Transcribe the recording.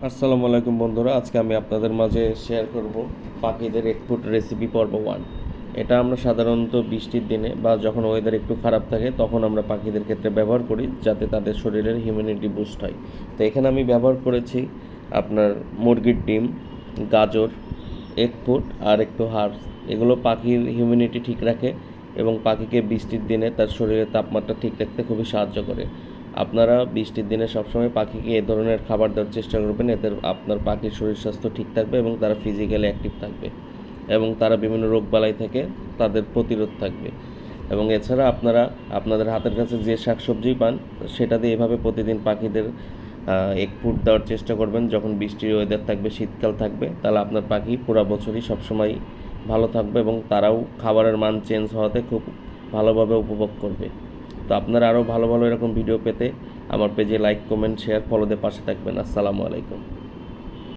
আসসালামু আলাইকুম বন্ধুরা, আজকে আমি আপনাদের মাঝে শেয়ার করব পাখিদের এক ফুড রেসিপি পর্ব 1। এটা আমরা সাধারণত বৃষ্টির দিনে বা যখন ওয়েদার একটু খারাপ থাকে তখন আমরা পাখিদের ক্ষেত্রে ব্যবহার করি, যাতে তাদের শরীরের হিউম্যানিটি বুস্ট হয়। তো এখানে আমি ব্যবহার করেছি আপনার মুরগির ডিম, গাজর, এক ফুড আর একটু হার্বস। এগুলো পাখির হিউম্যানিটি ঠিক রাখে এবং পাখিকে বৃষ্টির দিনে তার শরীরের তাপমাত্রা ঠিক রাখতে খুবই সাহায্য করে। আপনারা বৃষ্টির দিনে সবসময় পাখিকে এ ধরনের খাবার দেওয়ার চেষ্টা করবেন, এতে আপনার পাখির শরীর স্বাস্থ্য ঠিক থাকবে এবং তারা ফিজিক্যালি অ্যাক্টিভ থাকবে এবং তারা বিভিন্ন রোগবালাই থেকে তাদের প্রতিরোধ থাকবে। এবং এছাড়া আপনারা আপনাদের হাতের কাছে যে শাকসবজি পান সেটা দিয়ে এভাবে প্রতিদিন পাখিদের এক ফুড দেওয়ার চেষ্টা করবেন। যখন বৃষ্টির ওয়েদার থাকবে, শীতকাল থাকবে, তাহলে আপনার পাখি পুরো বছরই সবসময় ভালো থাকবে এবং তারাও খাবারের মান চেঞ্জ হওয়াতে খুব ভালোভাবে উপভোগ করবে। তো আপনারা আরও ভালো ভালো এরকম ভিডিও পেতে আমার পেজে লাইক, কমেন্ট, শেয়ার, ফলো দিয়ে পাশে থাকবেন। আসসালামু আলাইকুম।